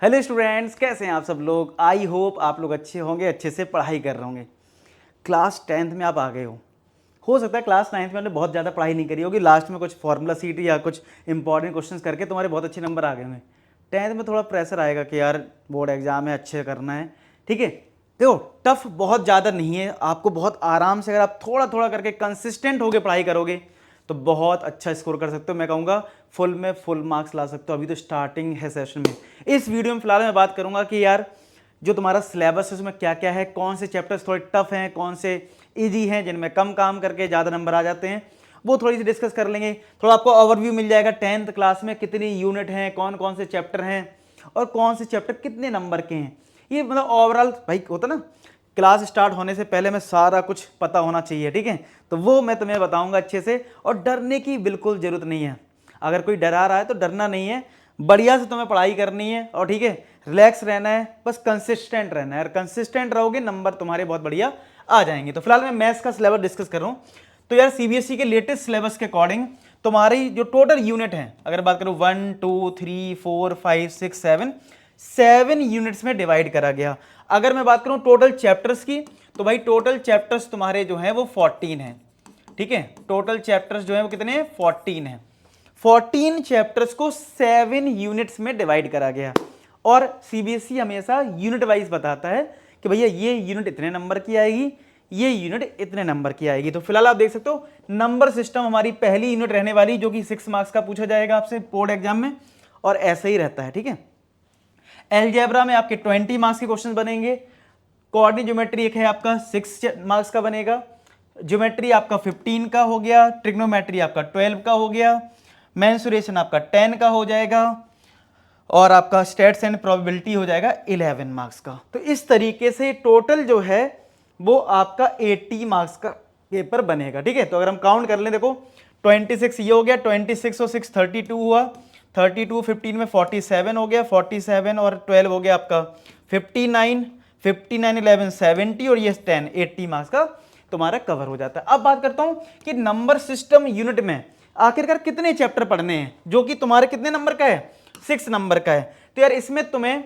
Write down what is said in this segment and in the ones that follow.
Hello students, कैसे हैं आप सब लोग। आई होप आप लोग अच्छे होंगे, अच्छे से पढ़ाई कर रहे होंगे। क्लास 10th में आप आ गए हो सकता है क्लास 9th में आपने बहुत ज़्यादा पढ़ाई नहीं करी होगी, लास्ट में कुछ फॉर्मूला सीट या कुछ इंपॉर्टेंट क्वेश्चंस करके तुम्हारे बहुत अच्छे नंबर आ गए होंगे। 10th में थोड़ा प्रेशर आएगा कि यार बोर्ड एग्जाम है, अच्छे करना है, ठीक है। देखो टफ बहुत ज़्यादा नहीं है, आपको बहुत आराम से अगर आप थोड़ा थोड़ा करके कंसिस्टेंट होकर पढ़ाई करोगे तो बहुत अच्छा स्कोर कर सकते हो। मैं कहूँगा फुल में फुल मार्क्स ला सकते हो। अभी तो स्टार्टिंग है सेशन में। इस वीडियो में फिलहाल मैं बात करूँगा कि यार जो तुम्हारा सिलेबस है उसमें क्या क्या है, कौन से चैप्टर्स थोड़े टफ हैं, कौन से इजी हैं जिनमें कम काम करके ज़्यादा नंबर आ जाते हैं, वो थोड़ी सी डिस्कस कर लेंगे। थोड़ा आपको ओवरव्यू मिल जाएगा 10th क्लास में कितनी यूनिट हैं, कौन कौन से चैप्टर हैं और कौन से चैप्टर कितने नंबर के हैं। ये मतलब ओवरऑल भाई होता ना, क्लास स्टार्ट होने से पहले में सारा कुछ पता होना चाहिए, ठीक है। तो वो मैं तुम्हें बताऊंगा अच्छे से, और डरने की बिल्कुल ज़रूरत नहीं है। अगर कोई डरा रहा है तो डरना नहीं है, बढ़िया से तुम्हें पढ़ाई करनी है और ठीक है रिलैक्स रहना है, बस कंसिस्टेंट रहना है। और कंसिस्टेंट रहोगे नंबर तुम्हारे बहुत बढ़िया आ जाएंगे। तो फिलहाल मैं मैथ्स का सिलेबस डिस्कस कर रहा हूँ। तो यार सीबीएसई के लेटेस्ट सिलेबस के अकॉर्डिंग तुम्हारी जो टोटल यूनिट है, अगर बात करूँ 1 2 3 4 5 6 7 यूनिट्स में डिवाइड करा गया। अगर मैं बात करूं टोटल चैप्टर्स की, तो भाई टोटल चैप्टर्स तुम्हारे जो हैं वो 14 हैं, ठीक है। टोटल चैप्टर्स जो हैं वो कितने हैं, 14 हैं। 14 चैप्टर्स को 7 यूनिट्स में डिवाइड करा गया। और सीबीएसई हमेशा यूनिट वाइज बताता है कि भैया ये यूनिट इतने नंबर की आएगी, ये यूनिट इतने नंबर की आएगी। तो फिलहाल आप देख सकते हो नंबर सिस्टम हमारी पहली यूनिट रहने वाली, जो कि 6 मार्क्स का पूछा जाएगा आपसे बोर्ड एग्जाम में, और ऐसा ही रहता है, ठीक है। अलजेब्रा में आपके 20 मार्क्स के क्वेश्चन बनेंगे। कोऑर्डिनेट ज्योमेट्री एक है आपका 6 मार्क्स का बनेगा। ज्योमेट्री आपका 15 का हो गया। ट्रिग्नोमेट्री आपका 12 का हो गया। मेंसुरेशन आपका 10 का हो जाएगा। और आपका स्टैट्स एंड प्रोबेबिलिटी हो जाएगा 11 मार्क्स का। तो इस तरीके से टोटल जो है वो आपका 80 मार्क्स का पेपर बनेगा, ठीक है। तो अगर हम काउंट कर लें, देखो 26 ये हो गया, 26 और 6 32 हुआ, 32 15 में 47 हो गया, 47 और 12 हो गया आपका 59, 59 11 70 और ये 10 80 मार्क्स का तुम्हारा कवर हो जाता है। अब बात करता हूं कि नंबर सिस्टम यूनिट में आखिरकार कितने चैप्टर पढ़ने हैं, जो कि तुम्हारे कितने नंबर का है, 6 नंबर का है। तो यार इसमें तुम्हें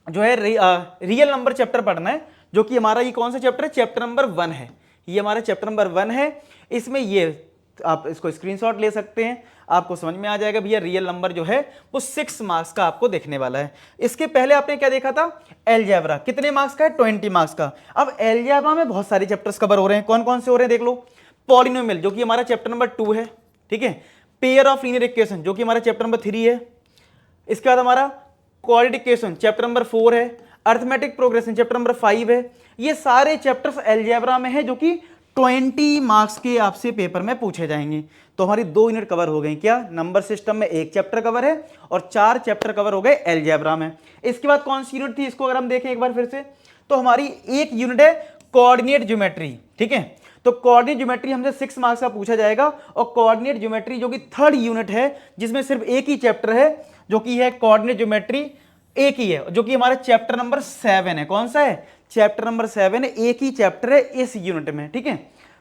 जो है रियल नंबर चैप्टर पढ़ना है, जो कि हमारा ये कौन सा चैप्टर है, चैप्टर नंबर 1 है। ये हमारा चैप्टर नंबर 1 है। इसमें ये आप इसको स्क्रीनशॉट ले सकते हैं, आपको समझ में आ जाएगा भैया रियल नंबर जो है वो 6 मार्क्स का आपको देखने वाला है। इसके पहले आपने क्या देखा था, अलजेब्रा कितने मार्क्स का है, 20 मार्क्स का। अब अलजेब्रा में बहुत सारे चैप्टर्स कवर हो रहे हैं। कौन कौन से हो रहे हैं देख लो। पॉलिनोमियल जो कि हमारा चैप्टर नंबर 2 है, ठीक है। पेयर ऑफ लीनियर इक्वेशन जो कि हमारा चैप्टर नंबर 3 है। इसके बाद हमारा क्वाड्रेटिक इक्वेशन चैप्टर नंबर 4 है। अरिथमेटिक प्रोग्रेशन चैप्टर नंबर 5 है। ये सारे चैप्टर्स अलजेब्रा में है, जो कि 20 मार्क्स के आपसे पेपर में पूछे जाएंगे। तो हमारी 2 यूनिट कवर हो गई। क्या, नंबर सिस्टम में 1 चैप्टर कवर है और 4 चैप्टर कवर हो गए अलजेब्रा में। इसके बाद कौन सी यूनिट थी, इसको अगर हम देखें एक बार फिर से, तो हमारी एक यूनिट है कोऑर्डिनेट ज्योमेट्री, ठीक है। तो कोऑर्डिनेट ज्योमेट्री हमसे 6 मार्क्स का पूछा जाएगा। और कोऑर्डिनेट ज्योमेट्री जो कि 3rd यूनिट है, जिसमें सिर्फ एक ही चैप्टर है, जो कि है कोऑर्डिनेट ज्योमेट्री, एक ही है, जो कि हमारा चैप्टर नंबर 7 है। कौन सा है, चैप्टर नंबर 7 है, एक ही चैप्टर है इस यूनिट में, ठीक है।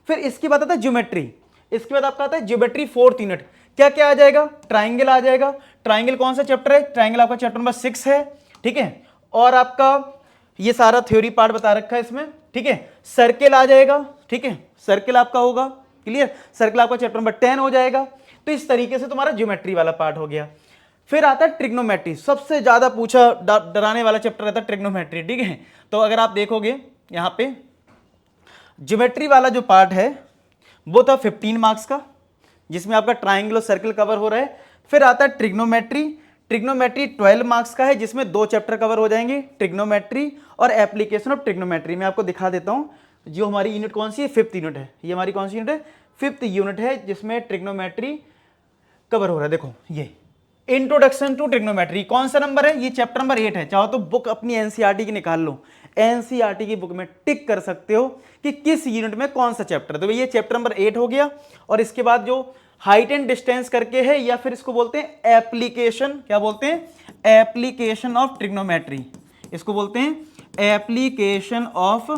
फिर इसके बाद आता है ज्योमेट्री। इसके बाद आपका आता है ज्योमेट्री 4th यूनिट। क्या क्या आ जाएगा, ट्राइंगल आ जाएगा। ट्राइंगल कौन सा चैप्टर है, ट्राइंगल आपका चैप्टर नंबर 6 है, ठीक है। और आपका ये सारा थ्योरी पार्ट बता रखा है इसमें, ठीक है। सर्किल आ जाएगा, ठीक है, सर्किल आपका होगा, क्लियर। सर्किल आपका चैप्टर नंबर 10 हो जाएगा। तो इस तरीके से तुम्हारा ज्योमेट्री वाला पार्ट हो गया। फिर आता है ट्रिग्नोमेट्री, सबसे ज्यादा पूछा डराने वाला चैप्टर रहता है ट्रिग्नोमेट्री, ठीक है। तो अगर आप देखोगे यहां पे ज्योमेट्री वाला जो पार्ट है वो था 15 मार्क्स का, जिसमें आपका ट्राइंगल और सर्किल कवर हो रहा है। फिर आता है ट्रिग्नोमेट्री। ट्रिग्नोमेट्री 12 मार्क्स का है, जिसमें 2 चैप्टर कवर हो जाएंगे, ट्रिग्नोमेट्री और एप्लीकेशन ऑफ ट्रिग्नोमेट्री। मैं आपको दिखा देता हूं जो हमारी यूनिट कौन सी है, 5th यूनिट है। ये हमारी कौन सी यूनिट है, 5th यूनिट है, जिसमें ट्रिग्नोमेट्री कवर हो रहा है। देखो ये इंट्रोडक्शन टू ट्रिग्नोमेट्री कौन सा नंबर है, ये चैप्टर नंबर 8 है। चाहो तो बुक अपनी एनसीईआरटी की निकाल लो, एनसीईआरटी की बुक में टिक कर सकते हो कि किस यूनिट में कौन सा चैप्टर है। तो ये चैप्टर नंबर 8 हो गया। और इसके बाद जो हाइट एंड डिस्टेंस करके है, या फिर इसको बोलते हैं एप्लीकेशन, क्या बोलते हैं, एप्लीकेशन ऑफ ट्रिग्नोमेट्री। इसको बोलते हैं एप्लीकेशन ऑफ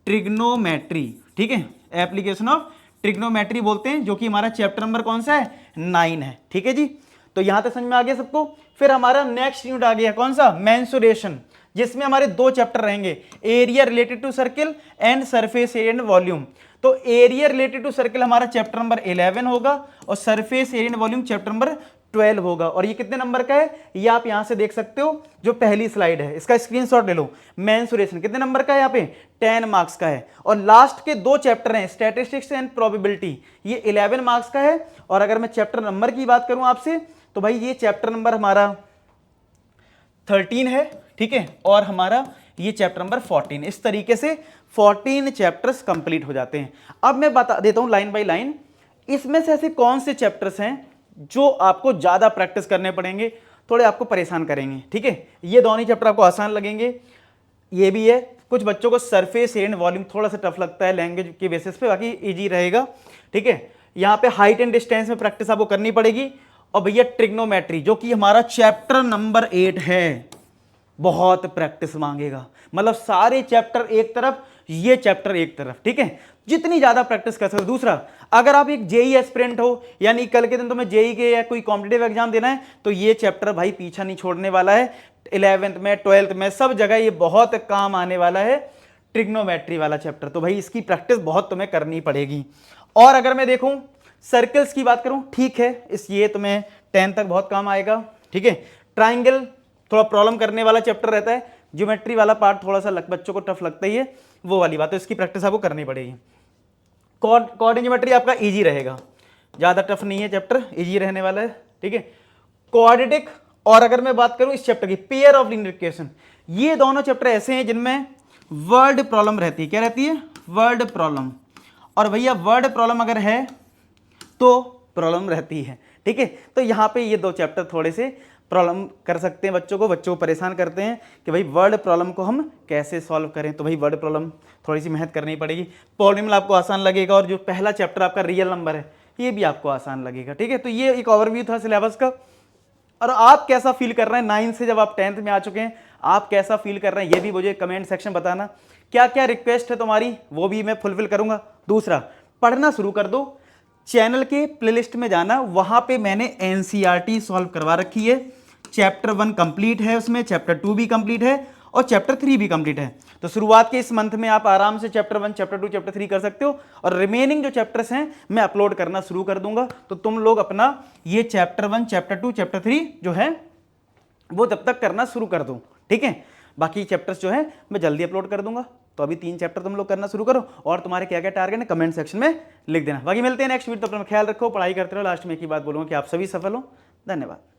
ट्रिग्नोमेट्री, ठीक है, एप्लीकेशन ऑफ ट्रिग्नोमेट्री बोलते हैं, जो कि हमारा चैप्टर नंबर कौन सा है, 9 है, ठीक है जी। तो यहां तक समझ में आ गया सबको। फिर हमारा नेक्स्ट यूनिट आ गया कौन सा, मेंसुरेशन, जिसमें हमारे 2 चैप्टर रहेंगे, area related to circle and surface area and volume. तो एरिया रिलेटेड टू सर्किल हमारा चैप्टर नंबर 11 होगा और surface area and volume chapter number 12 होगा। और ये कितने नंबर का है, ये आप यहां से देख सकते हो, जो पहली स्लाइड है इसका स्क्रीनशॉट ले लो। मेंसुरेशन कितने नंबर का है, यहाँ पे 10 मार्क्स का है। और लास्ट के 2 चैप्टर हैं, स्टैटिस्टिक्स एंड प्रोबेबिलिटी, ये 11 मार्क्स का है। और अगर मैं चैप्टर नंबर की बात करूं आपसे, तो भाई ये चैप्टर नंबर हमारा 13 है, ठीक है, और हमारा ये चैप्टर नंबर 14। इस तरीके से 14 चैप्टर्स कंप्लीट हो जाते हैं। अब मैं बता देता हूं लाइन बाय लाइन, इसमें से ऐसे कौन से चैप्टर्स हैं जो आपको ज्यादा प्रैक्टिस करने पड़ेंगे, थोड़े आपको परेशान करेंगे, ठीक है। ये दोनों चैप्टर आपको आसान लगेंगे। ये भी है, कुछ बच्चों को सरफेस एंड वॉल्यूम थोड़ा सा टफ लगता है लैंग्वेज के बेसिस पे, बाकी इजी रहेगा, ठीक है। यहाँ पे हाइट एंड डिस्टेंस में प्रैक्टिस आपको करनी पड़ेगी। और भैया ट्रिग्नोमेट्री, जो कि हमारा चैप्टर नंबर 8 है, बहुत प्रैक्टिस मांगेगा। मतलब सारे चैप्टर एक तरफ, ये चैप्टर एक तरफ, ठीक है। जितनी ज्यादा प्रैक्टिस कर सकते हो। दूसरा, अगर आप एक जेई एस्पिरेंट हो, यानी कल के दिन तुम्हें जेई के या कोई कॉम्पिटिटिव एग्जाम देना है, तो ये चैप्टर भाई पीछा नहीं छोड़ने वाला है। 11th में, 12th में, सब जगह ये बहुत काम आने वाला है, ट्रिग्नोमेट्री वाला चैप्टर। तो भाई इसकी प्रैक्टिस बहुत तुम्हें करनी पड़ेगी। और अगर मैं देखूं सर्कल्स की बात करूं, ठीक है, ये तुम्हें 10 तक बहुत काम आएगा, ठीक है। ट्राइंगल थोड़ा प्रॉब्लम करने वाला चैप्टर रहता है, ज्योमेट्री वाला पार्ट थोड़ा सा बच्चों को टफ लगता ही है, वो वाली बात है, इसकी प्रैक्टिस आपको करनी पड़ेगी। कॉर्ड ज्योमेट्री आपका इजी रहेगा, ज्यादा टफ नहीं है चैप्टर, इजी रहने वाला है, ठीक है। क्वाड्रेटिक, और अगर मैं बात करूं इस चैप्टर की, पेयर ऑफ लीनियर इक्वेशन, ये दोनों चैप्टर ऐसे हैं जिनमें वर्ड प्रॉब्लम रहती है। क्या रहती है, वर्ड प्रॉब्लम। और भैया वर्ड प्रॉब्लम अगर है तो प्रॉब्लम रहती है, ठीक है। तो यहां पे ये 2 चैप्टर थोड़े से प्रॉब्लम कर सकते हैं, बच्चों को परेशान करते हैं कि भाई वर्ड प्रॉब्लम को हम कैसे सॉल्व करें। तो भाई वर्ड प्रॉब्लम थोड़ी सी मेहनत करनी पड़ेगी। पॉलिनोमियल आपको आसान लगेगा, और जो पहला चैप्टर आपका रियल नंबर है, ये भी आपको आसान लगेगा, ठीक है। तो ये एक ओवरव्यू था सिलेबस का। और आप कैसा फील कर रहे हैं 9 से, जब आप 10th में आ चुके हैं, आप कैसा फील कर रहे हैं, ये भी मुझे कमेंट सेक्शन बताना। क्या क्या रिक्वेस्ट है तुम्हारी, वो भी मैं फुलफिल करूंगा। दूसरा, पढ़ना शुरू कर दो, चैनल के प्लेलिस्ट में जाना, वहां पे मैंने एनसीईआरटी सॉल्व करवा रखी है। चैप्टर 1 कंप्लीट है, उसमें चैप्टर 2 भी कंप्लीट है और चैप्टर 3 भी कंप्लीट है। तो शुरुआत के इस मंथ में आप आराम से चैप्टर 1, चैप्टर 2, चैप्टर 3 कर सकते हो। और रिमेनिंग जो चैप्टर्स हैं मैं अपलोड करना शुरू कर दूंगा, तो तुम लोग अपना ये चैप्टर 1, चैप्टर 2, चैप्टर 3 जो है वो तब तक करना शुरू कर दो, ठीक है। बाकी चैप्टर्स जो है मैं जल्दी अपलोड कर दूंगा। तो अभी 3 चैप्टर तुम लोग करना शुरू करो, और तुम्हारे क्या क्या टारगेट है कमेंट सेक्शन में लिख देना। बाकी मिलते हैं नेक्स्ट वीडियो, तो अपना ख्याल रखो, पढ़ाई करते रहो। लास्ट में एक ही बात बोलूंगा कि आप सभी सफल हो। धन्यवाद।